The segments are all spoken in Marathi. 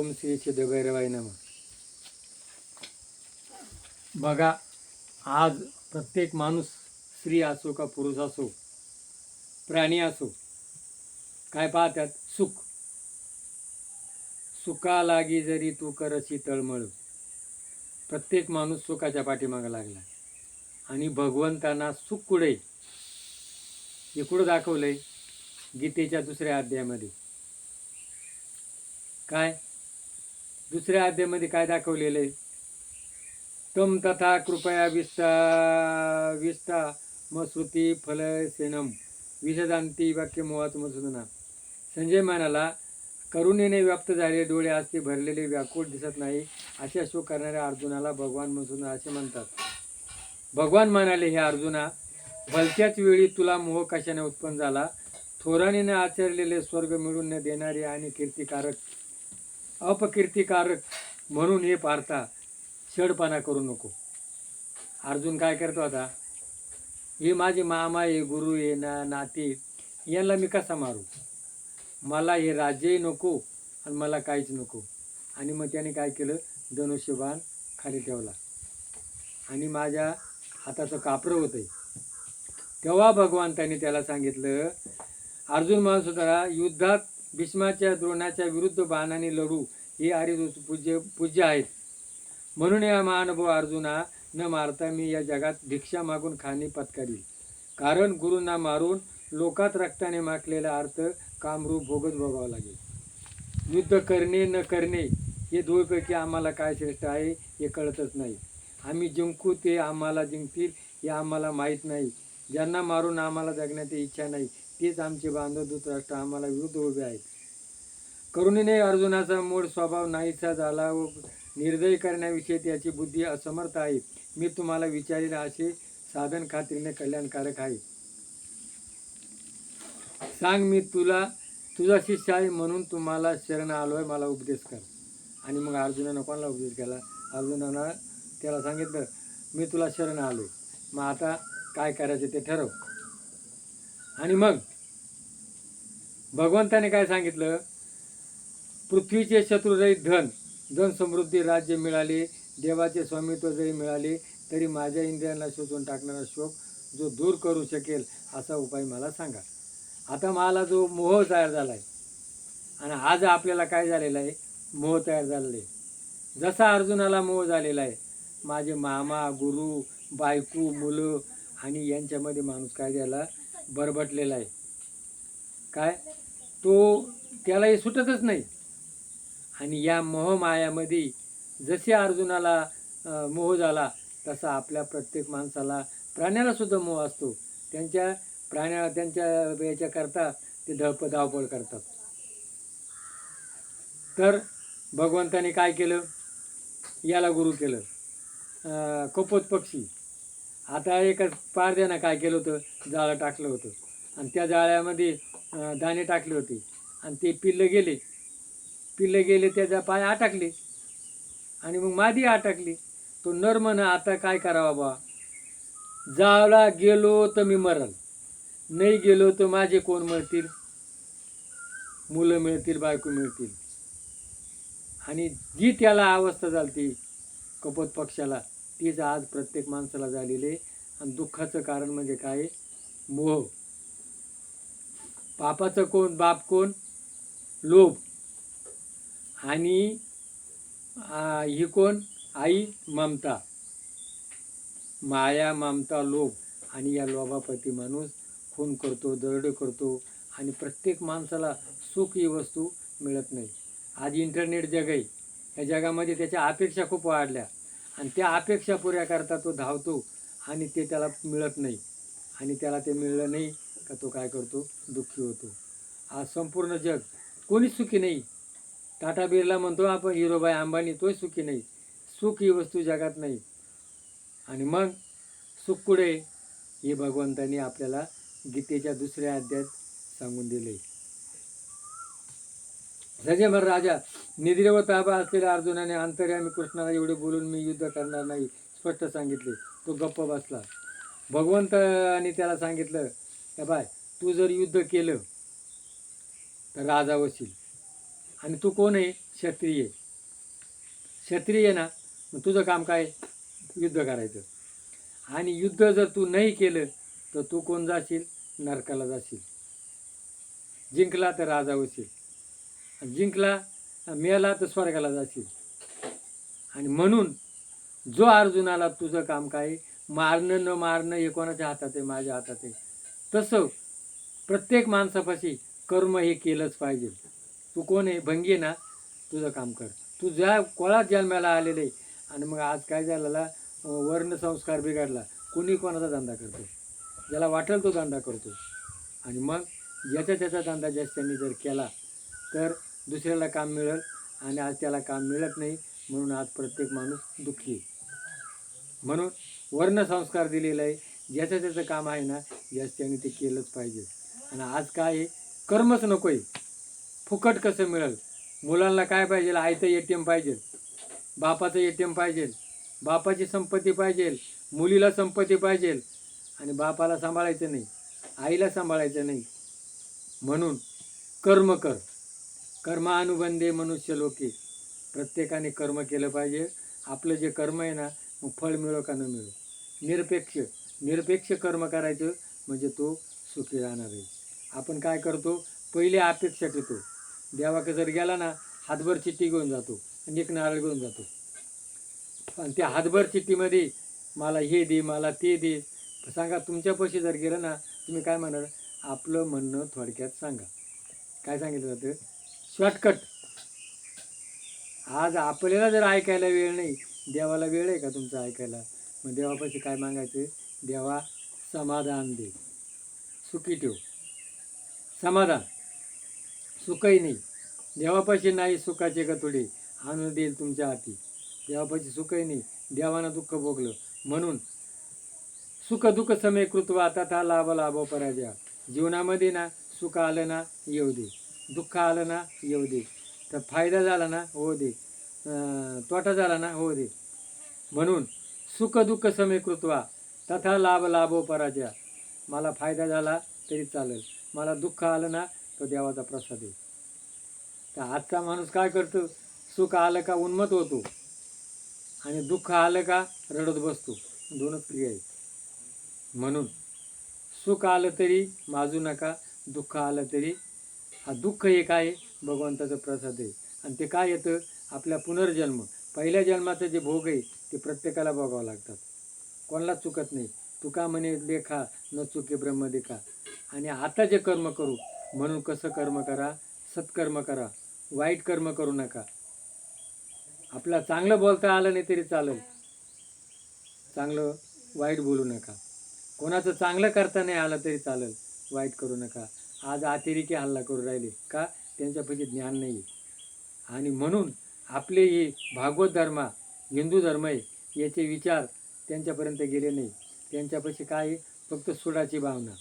ओम श्री सिद्धभैरवाय नमः. बघा, आज प्रत्येक माणूस, स्त्री असो का पुरुष असो, प्राणी असो, काय पाहतात? सुख. सुखा लागी जरी तू करशी तळमळ. प्रत्येक माणूस सुखाच्या पाठीमागे लागला. आणि भगवंतांना सुख कुठे? हे कुठं दाखवलंय? गीतेच्या दुसऱ्या अध्यायामध्ये. काय दुसऱ्या अध्यायामध्ये काय दाखवलेलं आहे? तम तथा कृपया विस्ता मश्रुती फल सेनम विषदांती वाक्य मोहात मधुना. संजय म्हणाला, करुणेने व्याप्त झालेले डोळे असते भरलेले व्याकुळ दिसत नाही अशा शोक करणाऱ्या अर्जुनाला भगवान मधुना असे म्हणतात. भगवान म्हणाले, हे अर्जुना, भलत्याच वेळी तुला मोह कशाने उत्पन्न झाला? थोराणीने आचरलेले स्वर्ग मिळून न देणारे आणि कीर्तिकारक अपकीर्तिकारक म्हणून हे पार्था छळपणा करू नको. अर्जुन काय करतो आता? हे माझे मामा आहे, गुरु आहे, नाते, यांना मी कसा मारू? मला हे राज्यही नको आणि मला काहीच नको. आणि मग त्याने काय केलं? धनुष्यबाण खाली ठेवला आणि माझ्या हाताचं कापरं होतं. तेव्हा भगवंतांनी त्याला सांगितलं, अर्जुन माणूस होता, युद्धात भीष्माच्या द्रोणाच्या विरुद्ध बाणाने लढू हे पूज्य आहेत. म्हणून या महानुभव अर्जुना, न मारता मी या जगात भिक्षा मागून खाणे पत्करील. कारण गुरूंना मारून लोकात रक्ताने माखलेला अर्थ कामरूप भोगच भोगावा लागेल. युद्ध करणे न करणे हे दोघपैकी आम्हाला काय श्रेष्ठ आहे हे कळतच नाही. आम्ही जिंकू ते आम्हाला जिंकतील हे आम्हाला माहीत नाही. ज्यांना मारून आम्हाला जगण्याची इच्छा नाही तेच आमचे बांधव धृतराष्ट्र आम्हाला विरुद्ध उभे आहेत. करुणेने अर्जुनाचा मूळ स्वभाव नाहीसा झाला व निर्दय करण्याविषयी त्याची बुद्धी असमर्थ आहे. मी तुम्हाला विचारेल असे साधन खात्रीने कल्याणकारक आहे. सांग, मी तुझा शिष्य आहे म्हणून तुम्हाला शरण आलोय, मला उपदेश कर. आणि मग अर्जुनानं कोणाला उपदेश केला? अर्जुनानं त्याला सांगितलं, मी तुला शरण आलोय, मग आता काय करायचं ते ठरव. आणि मग भगवंताने काय सांगितलं? पृथ्वीचे शत्रुरहित धन समृद्धी राज्य मिळाले, देवाचे स्वामित्व जरी मिळाले तरी माझ्या इंद्रियांना शोधून टाकणारा शोक जो दूर करू शकेल असा उपाय मला सांगा. आता मला जो मोह तयार झाला आहे, आणि आज आपल्याला काय झालेलं आहे? मोह तयार झालेला आहे. जसा अर्जुनाला मोह झालेला आहे, माझे मामा, गुरु, बायको, मुलं आणि यांच्यामध्ये माणूस काय झाला? बरबटलेला आहे. काय त्याला हे सुटतच नाही. आणि या मोहमायामध्ये जसे अर्जुनाला मोह झाला तसा आपल्या प्रत्येक माणसाला, प्राण्याला सुद्धा मोह असतो. त्यांच्या याच्याकरता ते धावपळ करतात. तर भगवंताने काय केलं? याला गुरु केलं, कपोत पक्षी. आता एकच पारद्यानं काय केलं होतं? जाळं टाकलं होतं आणि त्या जाळ्यामध्ये दाणे टाकले होते आणि ते पिल्लं गेले त्याचा पाय अटकले आणि मग मादी अटकली. तो नर म्हण, आता काय करावा बा? जाळला गेलो तर मी मरल, नाही गेलो तर माझे कोण मिळतील? मुलं मिळतील, बायको मिळतील. आणि जी त्याला अवस्था झाली कपोत पक्षाला, तीच आज प्रत्येक माणसाला झालेले. आणि दुःखाचं कारण म्हणजे काय? मोह. पापाचं कोण? बाप कोण? लोभ. आणि ही कोण? आई, ममता. माया, ममता, लोभ. आणि या लोभाप्रती माणूस खून करतो, दरोडे करतो. आणि प्रत्येक माणसाला सुख ही वस्तू मिळत नाही. आज इंटरनेट जग आहे, या जगामध्ये त्याच्या अपेक्षा खूप वाढल्या आणि त्या अपेक्षा पुऱ्या करता तो धावतो आणि ते त्याला मिळत नाही. आणि त्याला ते मिळलं नाही का तो काय करतो? दुःखी होतो. आज संपूर्ण जग कोणीच सुखी नाही. टाटा बिर्ला म्हणतो आपण, हिरोबाई अंबानी, तोही सुखी नाही. सुख ही वस्तू जगात नाही. आणि मग सुख कुठे? हे भगवंतांनी आपल्याला गीतेच्या दुसऱ्या अध्यायात सांगून दिले. सजय राजा निद्रेवर ताबा असलेल्या अर्जुनाने अंतर्यामी कृष्णाला एवढे बोलून मी युद्ध करणार नाही स्पष्ट सांगितले. तो गप्प बसला. भगवंताने त्याला सांगितलं, का बाय, तू जर युद्ध केलं तर राजा होशील. आणि तू कोण आहे? क्षत्रिय. क्षत्रिय ना, मग तुझं काम काय? युद्ध करायचं. आणि युद्ध जर तू नाही केलं तर तू कोण जाशील? नरकाला जाशील. जिंकला तर राजा होशील, जिंकला मेला तर स्वर्गाला जाशील. आणि म्हणून जो अर्जुनाला तुझं काम काय? मारणं न मारणं हे कोणाच्या हातात आहे? माझ्या हातात आहे. तसं प्रत्येक माणसापाशी कर्म हे केलंच पाहिजे. तू कोण आहे? भंगी आहे ना, तुझं काम कर. तू ज्या कोणात जन्माला आलेले आणि मग आज काय झालेला वर्ण संस्कार बिघडला. कोणी कोणाचा धंदा करतो, ज्याला वाटेल तो धंदा करतो. आणि मग ज्याचा त्याचा धंदा ज्याच्यानी जर केला तर दुसऱ्याला काम मिळेल. आणि आज त्याला काम मिळत नाही, म्हणून आज प्रत्येक माणूस दुःखी आहे. म्हणून वर्ण संस्कार दिलेला आहे. ज्याचं त्याचं काम आहे ना, ज्याच्याने ते केलंच पाहिजे. आणि आज काय आहे? कर्मच नको आहे. फुकट कसं मिळेल? मुलांना काय पाहिजे? आयतं ATM पाहिजे, बापाचं ATM पाहिजे, बापाची संपत्ती पाहिजे, मुलीला संपत्ती पाहिजे. आणि बापाला सांभाळायचं नाही, आईला सांभाळायचं नाही. म्हणून कर्म कर. कर्मानुबंधे मनुष्य लोके. प्रत्येकाने कर्म केलं पाहिजे. आपलं जे कर्म आहे ना, मग फळ मिळो का न मिळो, निरपेक्ष कर्म करायचं, म्हणजे तो सुखी राहणार आहे. आपण काय करतो? पहिले अपेक्षा ठेवतो. देवाकडे जर गेला ना, हातभर चिठ्ठी घेऊन जातो आणि एक नारळ घेऊन जातो. आणि त्या हातभर चिठ्ठीमध्ये मला हे दे, मला ते दे. सांगा, तुमच्यापाशी जर गेलं ना, तुम्ही काय म्हणाल? आपलं म्हणणं थोडक्यात सांगा. काय सांगितलं जातं? शॉर्टकट. आज आपल्याला जर ऐकायला वेळ नाही, देवाला वेळ आहे का तुमचं ऐकायला? मग देवापाशी काय मागायचं? देवा समाधान दे, सुखी ठेव. समाधान, सुखही नाही. देवापाशी नाही सुखाचे गतुडे, आणून देईल तुमच्या हाती. देवापाशी सुखही नाही, देवानं दुःख भोगलं. म्हणून सुख दुःख समय कृत्वा तथा लाभ लाभो पराजया. जीवनामध्ये ना, सुख आलं ना येऊ दे, दुःख आलं ना येऊ दे, तर फायदा झाला ना हो दे, तोटा झाला ना हो दे. म्हणून सुख दुःख समय कृत्वा तथा लाभ लाभो पराजया. मला फायदा झाला तरी चालेल, मला दुःख आलं ना तो देवाचा प्रसाद आहे. तर आजचा माणूस काय करतो? सुख आलं का उन्मत्त होतो आणि दुःख आलं का रडत बसतो. दोनच क्रिया आहेत. म्हणून सुख आलं तरी माजू नका, दुःख आलं तरी. हा दुःख हे काय? भगवंताचं प्रसाद आहे. आणि ते काय येतं? आपल्या पुनर्जन्म. पहिल्या जन्माचं जे भोग आहे ते प्रत्येकाला भोगावं लागतात, कोणालाच चुकत नाही. तुका म्हणे लेखा न चुके ब्रह्म देखा. आणि आता जे कर्म करू, म्हणून कसं कर्म करा? सत्कर्म करा, वाईट कर्म करू नका. आपला चांगलं बोलता आलं नाही तरी चालेल, चांगलं वाईट बोलू नका. कोणाचं चांगलं करता नाही आलं तरी चालेल, वाईट करू नका. आज अतिरेकी हल्ला करू राहिले का? त्यांच्यापैकी ज्ञान नाही. आणि म्हणून आपले हे भागवत धर्म, हिंदू धर्म आहे, याचे विचार त्यांच्यापर्यंत गेले नाही. त्यांच्यापाशी काय? फक्त सुडाची भावना.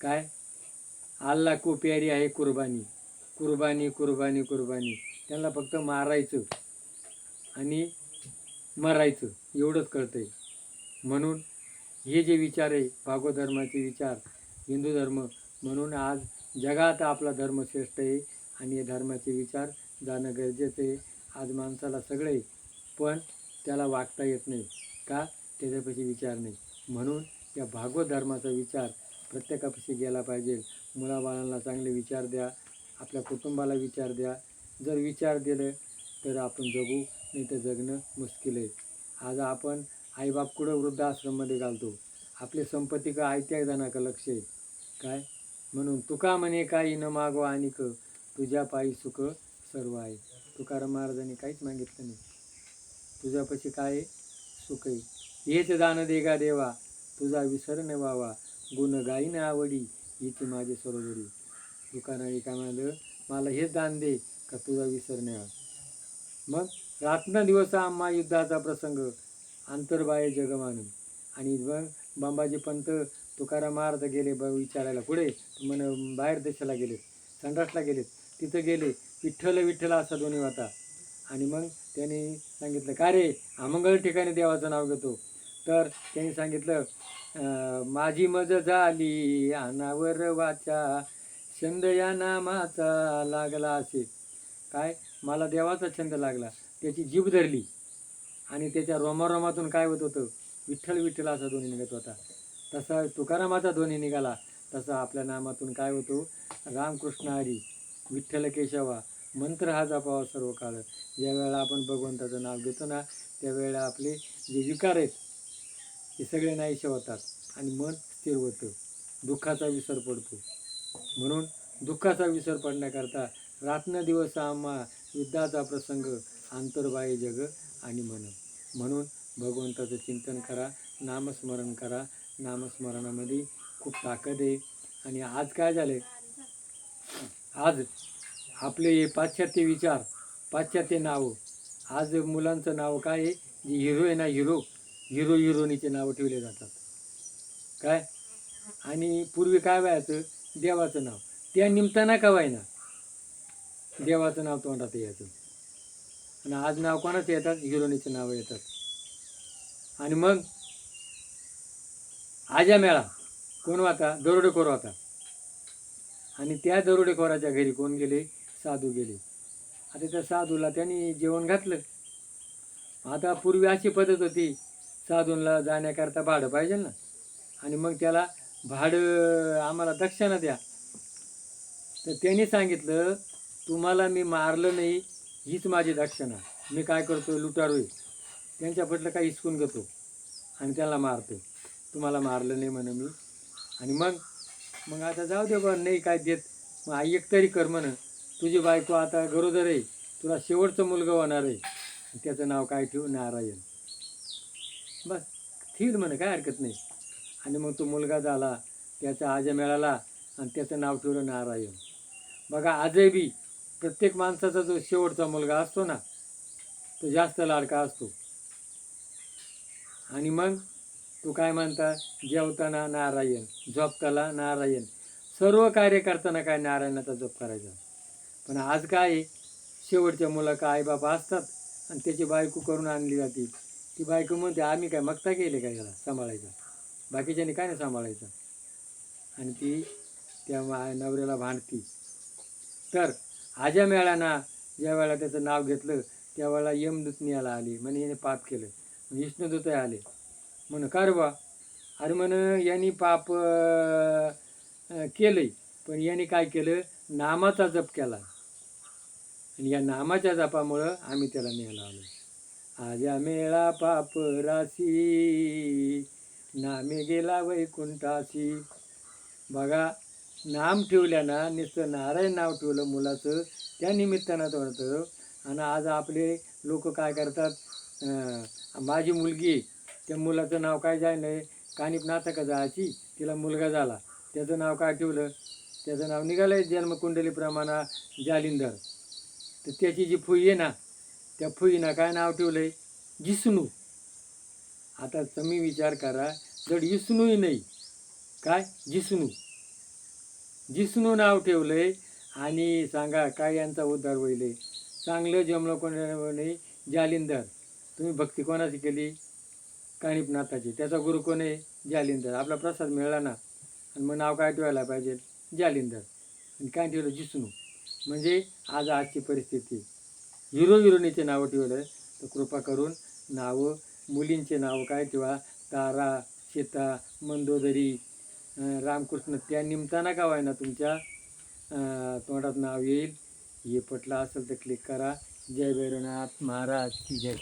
काय? अल्लाह को प्यारी आहे कुर्बानी, कुर्बानी कुर्बानी कुर्बानी. त्यांना फक्त मारायचं आणि मरायचं एवढंच कळतंय. म्हणून हे जे विचार आहे भागवत धर्माचे विचार, हिंदू धर्म, म्हणून आज जगात आपला धर्म श्रेष्ठ आहे. आणि या धर्माचे विचार जाणं गरजेचं आहे. आज माणसाला सगळे, पण त्याला वागता येत नाही का? त्याच्यापाशी विचार नाही. म्हणून या भागवत धर्माचा विचार प्रत्येकापाशी गेला पाहिजे. मुलाबाळांना चांगले विचार द्या, आपल्या कुटुंबाला विचार द्या. जर विचार दिले तर आपण जगू, नाही तर जगणं मुश्किल आहे. आज आपण आईबाप कुठं वृद्धाश्रममध्ये घालतो, आपली संपत्ती का आयत्या जणांका लक्ष आहे काय? म्हणून तुका म्हणे काही न मागो आणिक, तुझ्या पायी सुख सर्व आहे. तुकाराम महाराजांनी काहीच मागितलं नाही. तुझ्यापाशी काय आहे? सुख आहे. हेच दान देगा देवा, तुझा विसर न व्हावा, गुण गाईन आवडी, हीच माझे सरोवरी. तुकाराम काय म्हणालं? मला हेच दान दे का तुझा विसर नाही व्हावा. मग रात्रंदिवस आम्हा युद्धाचा प्रसंग, अंतर्बाह्य जगमान. आणि मग बाबाजी पंत तुकाराम महाराज गेले विचारायला कुठे? म्हण बाहेर देशाला गेलेत, संडासला गेलेत. तिथं गेले, विठ्ठल विठ्ठल असा दोन्ही होता. आणि मग त्यांनी सांगितलं, का रे अमंगळ ठिकाणी देवाचं नाव घेतो? तर त्यांनी सांगितलं, माझी मज झाली अनावर वाचा, छंद या नामाचा लागला असे. काय मला देवाचा छंद लागला, त्याची जीभ धरली आणि त्याच्या रोमारोमातून काय होत होतं, विठ्ठल विठ्ठल असा ध्वनी निघत होता. तसा तुकारामाचा ध्वनी निघाला, तसा आपल्या नामातून काय होतो, रामकृष्ण हरी विठ्ठल केशवा मंत्र हा जपावा सर्व काळ. ज्या वेळेला आपण भगवंताचं नाव घेतो ना, त्यावेळेला आपले जे विकार आहेत हे सगळे नाहीसे होतात आणि मन स्थिर होतं, दुःखाचा विसर पडतो. म्हणून दुःखाचा विसर पडण्याकरता रात्र दिवस आम्हा युद्धाचा प्रसंग, आंतरबाह्य जग आणि मन. म्हणून भगवंताचं चिंतन करा, नामस्मरण करा. नामस्मरणामध्ये खूप ताकद आहे. आणि आज काय झालं, आज आपले हे पाश्चात्य विचार, पाश्चात्य नावं, आज मुलांचं नाव काय आहे, जे हिरो आहे ना, हिरो हिरोनीचे नावं ठेवले जातात काय. आणि पूर्वी काय व्हायचं, देवाचं नाव त्या निमताना का व्हायना देवाचं नाव तोंडात यायचं. आणि आज नाव कोणाचं येतात, हिरोनीचे नावं येतात. आणि मग आजा मेळा कोण होता, दरोडेखोर होता. आणि त्या दरोडेखोराच्या घरी कोण गेले, साधू गेले. आता त्या साधूला त्यांनी जेवण घातलं. आता पूर्वी अशी पद्धत होती, साधूला जाण्याकरता भाडं पाहिजे ना, आणि मग त्याला भाडं आम्हाला दक्षिणा द्या. तर त्यांनी सांगितलं, तुम्हाला मी मारलं नाही, हीच माझी दक्षिणा. मी काय करतो, लुटारू आहे, त्यांच्या पटलं काही हिसकून घेतो आणि त्याला मारतो. तुम्हाला मारलं नाही म्हणे मी. आणि मग आता जाऊ दे बा, नाही काय देत, मग आई एक तरी कर म्हण, तुझी बायको आता गरोदर आहे, तुला शेवटचं मुलगा होणार आहे, त्याचं नाव काय ठेवू, नारायण. बस ठीक म्हणे, काय हरकत नाही. आणि मग तो मुलगा झाला, त्याचा आजा मिळाला आणि त्याचं नाव ठेवलं नारायण. बघा आजही बी प्रत्येक माणसाचा जो शेवटचा मुलगा असतो ना, तो जास्त लाडका असतो. आणि मग तो काय म्हणता, जेवताना नारायण, झोपताना नारायण, सर्व कार्य करताना काय नारायणाचा जप करायचा. पण आज काय, शेवटच्या मुलं आईबाप असतात आणि त्याची बायको करून आणली जाते. ती बायको म्हणते, आम्ही काय मगता केले काय याला सांभाळायचा, बाकीच्यानी काय नाही सांभाळायचं. आणि ती त्या नवऱ्याला भांडती. तर आजा मेळाना ज्या वेळेला त्याचं नाव घेतलं, त्यावेळेला यमदूत न्यायला आली, म्हणे याने पाप केलं. विष्णुदूत आले, म्हण का रे बा, अरे म्हण यांनी पाप केलंय, पण यांनी काय केलं, नामाचा जप केला, आणि या नामाच्या जपामुळं आम्ही त्याला न्यायला आलो. आजा मेळा पाप राशी, नामे गेला वैकुंठाशी. बघा, नाम ठेवल्यानं, नुसतं नारायण नाव ठेवलं मुलाचं, त्या निमित्तानं तो होतं. आणि आज आपले लोक काय करतात, माझी मुलगी, त्या मुलाचं नाव काय जायलं, कानिप नाथका जायची, तिला मुलगा झाला, त्याचं नाव काय ठेवलं, त्याचं नाव निघालं जन्मकुंडलीप्रमाणे जालिंदर. तर त्याची जी फुई आहे ना, त्या फुईनं काय नाव ठेवलं आहे, जिष्णू. आता तुम्ही विचार करा, जर विष्णूही नाही, काय जिष्णू नाव ठेवलं आहे, आणि सांगा काय यांचा उद्धार होईल. चांगलं जमलं कोणी, जालिंदर. तुम्ही भक्ती कोणाची केली, कानिपनाथाची, त्याचा गुरु कोण आहे, जालिंदर. आपला प्रसाद मिळाला ना, आणि मग नाव काय ठेवायला पाहिजे, जालिंदर. आणि काय ठेवलं, जिष्णू. म्हणजे आजची परिस्थिती, हिरोईनीचे नावं ठेवलं. तर कृपा करून नावं, मुलींचे नाव काय ठेवा, तारा, सीता, मंदोदरी, रामकृष्ण, त्या निमताना का व्हायना तुमच्या तोंडात नाव येईल. हे पटलं असेल तर क्लिक करा. जय भैरवनाथ महाराज की जय.